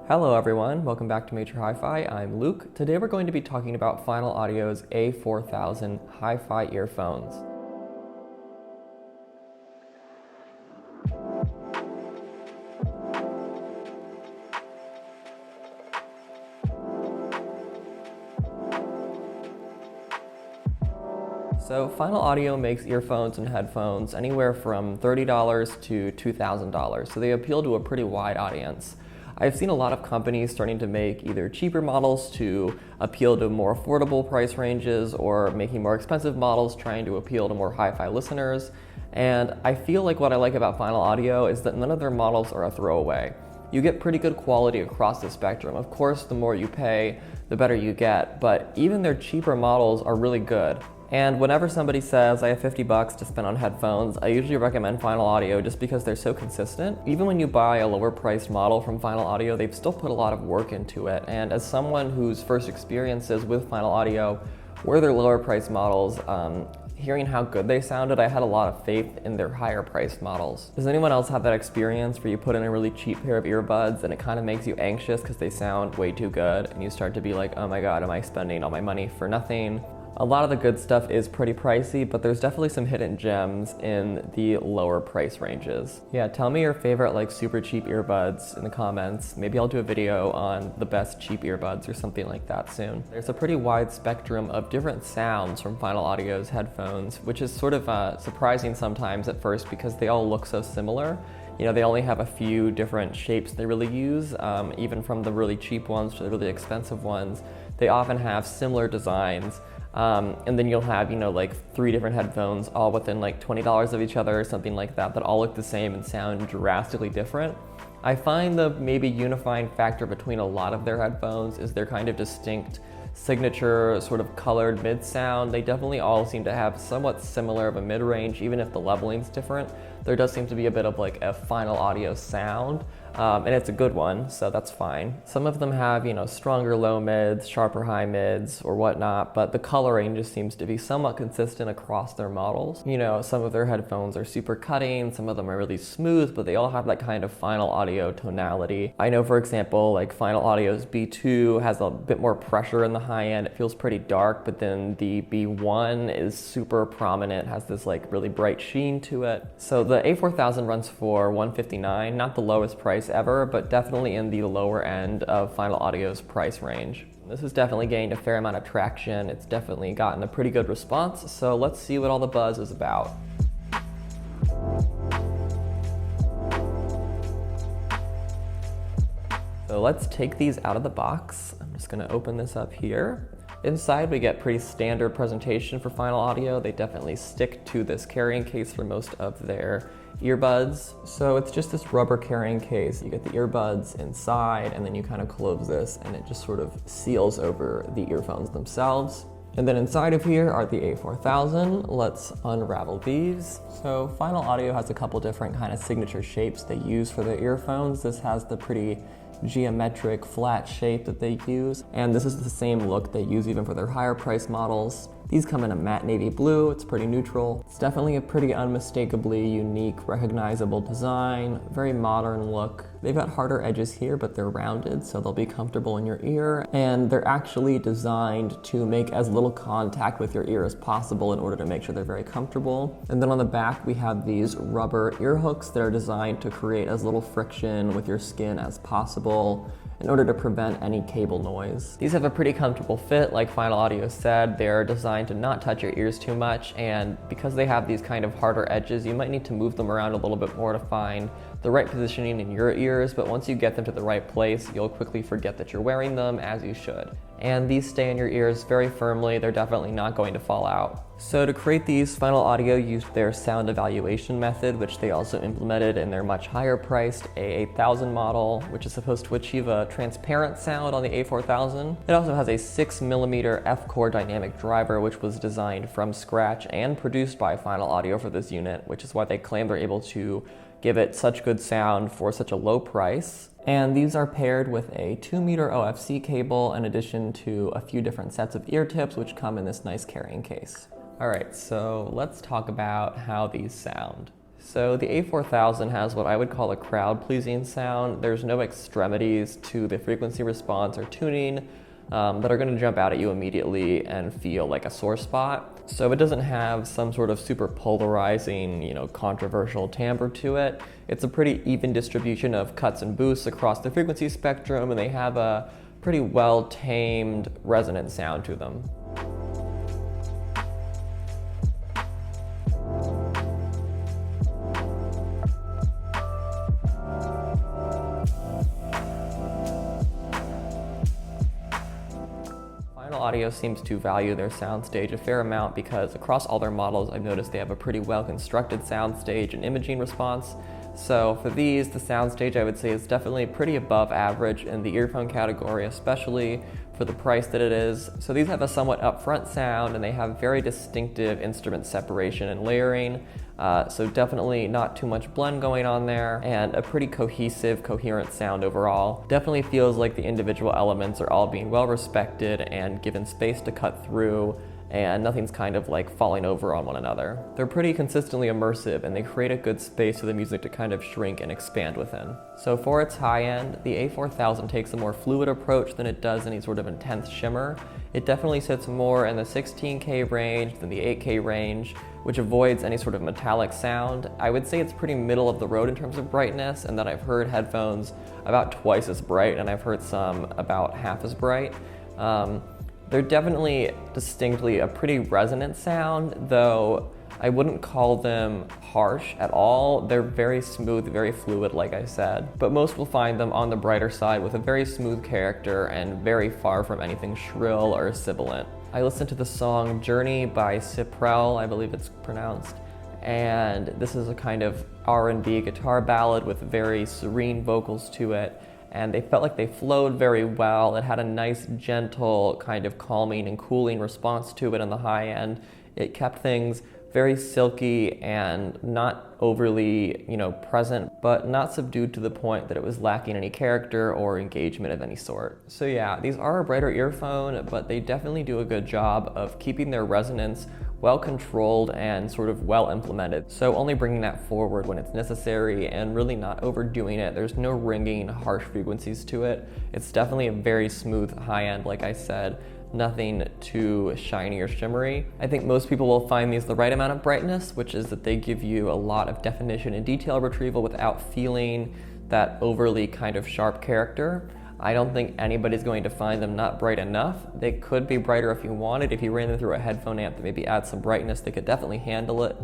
Hello everyone, welcome back to Major Hi-Fi. I'm Luke. Today we're going to be talking about Final Audio's A4000 Hi-Fi earphones. So Final Audio makes earphones and headphones anywhere from $30 to $2,000, so they appeal to a pretty wide audience. I've seen a lot of companies starting to make either cheaper models to appeal to more affordable price ranges or making more expensive models trying to appeal to more hi-fi listeners. And I feel like what I like about Final Audio is that none of their models are a throwaway. You get pretty good quality across the spectrum. Of course, the more you pay, the better you get, but even their cheaper models are really good. And whenever somebody says, I have 50 bucks to spend on headphones, I usually recommend Final Audio just because they're so consistent. Even when you buy a lower priced model from Final Audio, they've still put a lot of work into it. And as someone whose first experiences with Final Audio were their lower priced models, hearing how good they sounded, I had a lot of faith in their higher priced models. Does anyone else have that experience where you put in a really cheap pair of earbuds and it kind of makes you anxious because they sound way too good and you start to be like, oh my god, am I spending all my money for nothing? A lot of the good stuff is pretty pricey, but there's definitely some hidden gems in the lower price ranges. Yeah, tell me your favorite super cheap earbuds in the comments. Maybe I'll do a video on the best cheap earbuds or something like that soon. There's a pretty wide spectrum of different sounds from Final Audio's headphones, which is sort of surprising sometimes at first because they all look so similar. You know, they only have a few different shapes they really use, even from the really cheap ones to the really expensive ones. They often have similar designs. And then you'll have, like 3 different headphones all within like $20 of each other or something like that all look the same and sound drastically different. I find the maybe unifying factor between a lot of their headphones is their kind of distinct signature sort of colored mid sound. They definitely all seem to have somewhat similar of a mid range, even if the leveling's different. There does seem to be a bit of like a Final Audio sound, and it's a good one, so that's fine. Some of them have, stronger low mids, sharper high mids, or whatnot, but the coloring just seems to be somewhat consistent across their models. Some of their headphones are super cutting, some of them are really smooth, but they all have that kind of Final Audio tonality. I know, for example, like Final Audio's B2 has a bit more pressure in the high end. It feels pretty dark, but then the B1 is super prominent, has this like really bright sheen to it. So the A4000 runs for $159, not the lowest price ever, but definitely in the lower end of Final Audio's price range. This has definitely gained a fair amount of traction. It's definitely gotten a pretty good response, so let's see what all the buzz is about. So let's take these out of the box. I'm just gonna open this up here. Inside we get pretty standard presentation for Final Audio. They definitely stick to this carrying case for most of their earbuds. So it's just this rubber carrying case. You get the earbuds inside and then you kind of close this and it just sort of seals over the earphones themselves. And then inside of here are the A4000. Let's unravel these. So Final Audio has a couple different kind of signature shapes they use for their earphones. This has the pretty geometric flat shape that they use, and this is the same look they use even for their higher price models. These come in a matte navy blue. It's pretty neutral. It's definitely a pretty unmistakably unique, recognizable design, very modern look. They've got harder edges here, but they're rounded, so they'll be comfortable in your ear, and they're actually designed to make as little contact with your ear as possible in order to make sure they're very comfortable. And then on the back, we have these rubber ear hooks that are designed to create as little friction with your skin as possible in order to prevent any cable noise. These have a pretty comfortable fit. Like Final Audio said, they're designed to not touch your ears too much, and because they have these kind of harder edges, you might need to move them around a little bit more to find the right positioning in your ears, but once you get them to the right place, you'll quickly forget that you're wearing them, as you should. And these stay in your ears very firmly. They're definitely not going to fall out. So to create these, Final Audio used their sound evaluation method, which they also implemented in their much higher priced A8000 model, which is supposed to achieve a transparent sound on the A4000. It also has a 6mm F-core dynamic driver, which was designed from scratch and produced by Final Audio for this unit, which is why they claim they're able to give it such good sound for such a low price. And these are paired with a 2-meter OFC cable in addition to a few different sets of ear tips, which come in this nice carrying case. All right, so let's talk about how these sound. So the A4000 has what I would call a crowd-pleasing sound. There's no extremities to the frequency response or tuning that are going to jump out at you immediately and feel like a sore spot. So it doesn't have some sort of super polarizing, controversial timbre to it. It's a pretty even distribution of cuts and boosts across the frequency spectrum, and they have a pretty well-tamed resonant sound to them. Final Audio seems to value their soundstage a fair amount because across all their models I've noticed they have a pretty well constructed soundstage and imaging response. So for these, the soundstage I would say is definitely pretty above average in the earphone category, especially for the price that it is. So these have a somewhat upfront sound and they have very distinctive instrument separation and layering. So definitely not too much blend going on there, and a pretty cohesive, coherent sound overall. Definitely feels like the individual elements are all being well respected and given space to cut through, and nothing's kind of like falling over on one another. They're pretty consistently immersive and they create a good space for the music to kind of shrink and expand within. So for its high end, the A4000 takes a more fluid approach than it does any sort of intense shimmer. It definitely sits more in the 16K range than the 8K range, which avoids any sort of metallic sound. I would say it's pretty middle of the road in terms of brightness, and then I've heard headphones about twice as bright and I've heard some about half as bright. They're definitely distinctly a pretty resonant sound, though I wouldn't call them harsh at all. They're very smooth, very fluid, like I said, but most will find them on the brighter side with a very smooth character and very far from anything shrill or sibilant. I listened to the song Journey by Cyprell, I believe it's pronounced, and this is a kind of R&B guitar ballad with very serene vocals to it. And they felt like they flowed very well. It had a nice, gentle, kind of calming and cooling response to it on the high end. It kept things very silky and not overly, present, but not subdued to the point that it was lacking any character or engagement of any sort. So yeah, these are a brighter earphone, but they definitely do a good job of keeping their resonance well controlled and sort of well implemented. So only bringing that forward when it's necessary and really not overdoing it. There's no ringing, harsh frequencies to it. It's definitely a very smooth high end, like I said. Nothing too shiny or shimmery. I think most people will find these the right amount of brightness, which is that they give you a lot of definition and detail retrieval without feeling that overly kind of sharp character. I don't think anybody's going to find them not bright enough. They could be brighter if you wanted. If you ran them through a headphone amp that maybe adds some brightness, they could definitely handle it.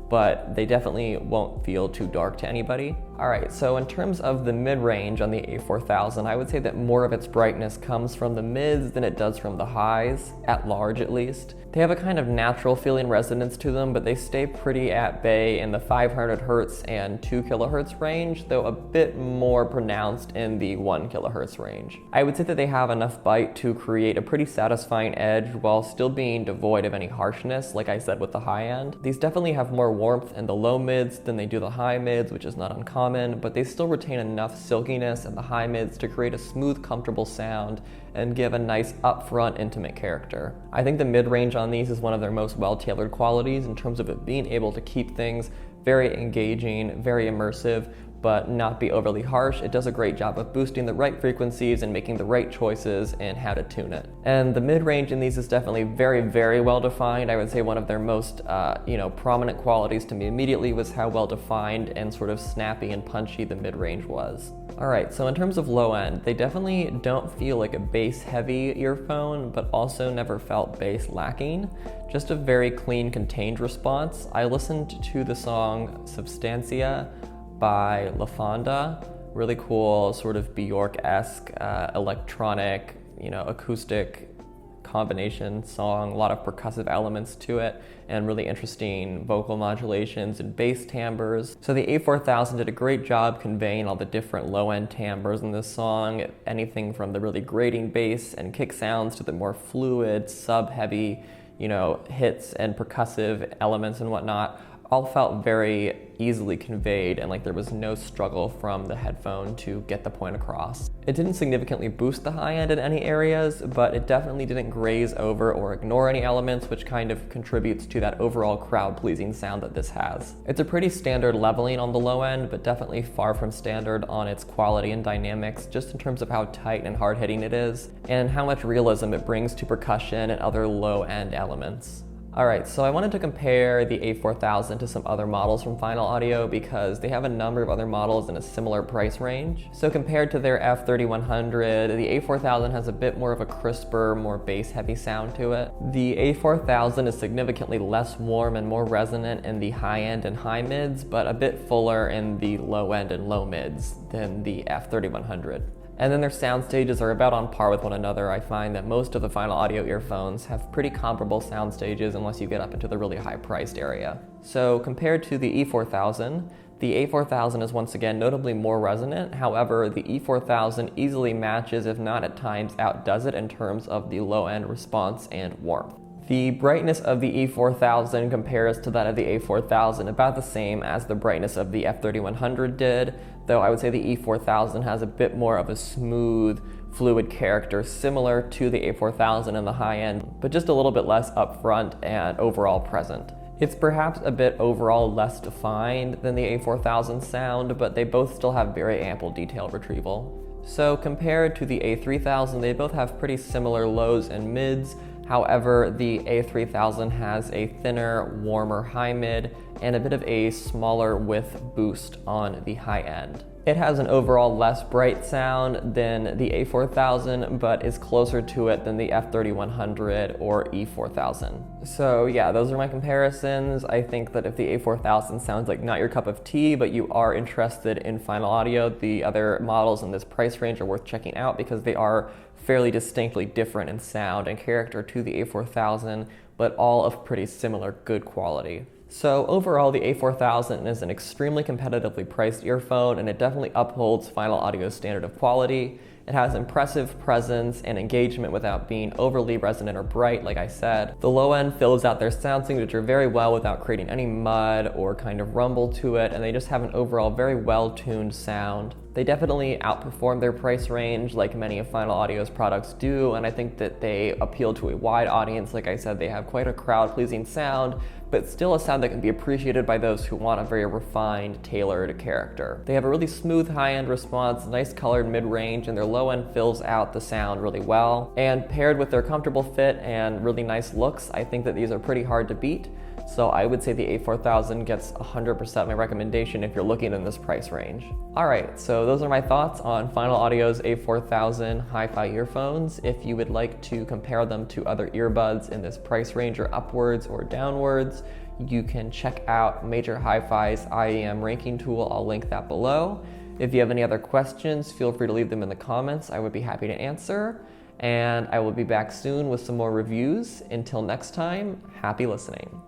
But they definitely won't feel too dark to anybody. All right, so in terms of the mid-range on the A4000, I would say that more of its brightness comes from the mids than it does from the highs, at large at least. They have a kind of natural feeling resonance to them, but they stay pretty at bay in the 500 Hertz and 2 kilohertz range, though a bit more pronounced in the 1 kilohertz range. I would say that they have enough bite to create a pretty satisfying edge while still being devoid of any harshness, like I said with the high end. These definitely have more warmth in the low mids than they do the high mids, which is not uncommon, but they still retain enough silkiness in the high mids to create a smooth, comfortable sound and give a nice upfront, intimate character. I think the mid-range on these is one of their most well-tailored qualities in terms of it being able to keep things very engaging, very immersive, but not be overly harsh. It does a great job of boosting the right frequencies and making the right choices in how to tune it. And the mid-range in these is definitely very, very well defined. I would say one of their most, prominent qualities to me immediately was how well defined and sort of snappy and punchy the mid-range was. All right, so in terms of low end, they definitely don't feel like a bass-heavy earphone, but also never felt bass lacking. Just a very clean, contained response. I listened to the song Substancia by La Fonda. Really cool, sort of Bjork-esque, electronic, acoustic combination song, a lot of percussive elements to it, and really interesting vocal modulations and bass timbres. So the A4000 did a great job conveying all the different low-end timbres in this song, anything from the really grating bass and kick sounds to the more fluid, sub-heavy, hits and percussive elements and whatnot. all felt very easily conveyed, and like there was no struggle from the headphone to get the point across. It didn't significantly boost the high end in any areas, but it definitely didn't graze over or ignore any elements, which kind of contributes to that overall crowd-pleasing sound that this has. It's a pretty standard leveling on the low end, but definitely far from standard on its quality and dynamics, just in terms of how tight and hard-hitting it is, and how much realism it brings to percussion and other low-end elements. Alright, so I wanted to compare the A4000 to some other models from Final Audio because they have a number of other models in a similar price range. So compared to their F3100, the A4000 has a bit more of a crisper, more bass-heavy sound to it. The A4000 is significantly less warm and more resonant in the high end and high mids, but a bit fuller in the low end and low mids than the F3100. And then their sound stages are about on par with one another. I find that most of the Final Audio earphones have pretty comparable sound stages unless you get up into the really high-priced area. So compared to the E4000, the A4000 is once again notably more resonant. However, the E4000 easily matches, if not at times outdoes it in terms of the low-end response and warmth. The brightness of the E4000 compares to that of the A4000 about the same as the brightness of the F3100 did, though I would say the E4000 has a bit more of a smooth, fluid character similar to the A4000 in the high end, but just a little bit less upfront and overall present. It's perhaps a bit overall less defined than the A4000 sound, but they both still have very ample detail retrieval. So compared to the A3000, they both have pretty similar lows and mids. However, the A3000 has a thinner, warmer high mid and a bit of a smaller width boost on the high end. It has an overall less bright sound than the A4000, but is closer to it than the F3100 or E4000. So yeah, those are my comparisons. I think that if the A4000 sounds like not your cup of tea, but you are interested in Final Audio, the other models in this price range are worth checking out because they are fairly distinctly different in sound and character to the A4000, but all of pretty similar good quality. So overall, the A4000 is an extremely competitively priced earphone, and it definitely upholds Final Audio's standard of quality. It has impressive presence and engagement without being overly resonant or bright, like I said. The low end fills out their sound signature very well without creating any mud or kind of rumble to it, and they just have an overall very well-tuned sound. They definitely outperform their price range like many of Final Audio's products do, and I think that they appeal to a wide audience. Like I said, they have quite a crowd-pleasing sound, but still a sound that can be appreciated by those who want a very refined, tailored character. They have a really smooth high-end response, nice colored mid-range, and their low end fills out the sound really well. And paired with their comfortable fit and really nice looks, I think that these are pretty hard to beat. So I would say the A4000 gets 100% my recommendation if you're looking in this price range. Alright, so those are my thoughts on Final Audio's A4000 Hi-Fi earphones. If you would like to compare them to other earbuds in this price range or upwards or downwards, you can check out Major Hi-Fi's IEM ranking tool. I'll link that below. If you have any other questions, feel free to leave them in the comments. I would be happy to answer. And I will be back soon with some more reviews. Until next time, happy listening.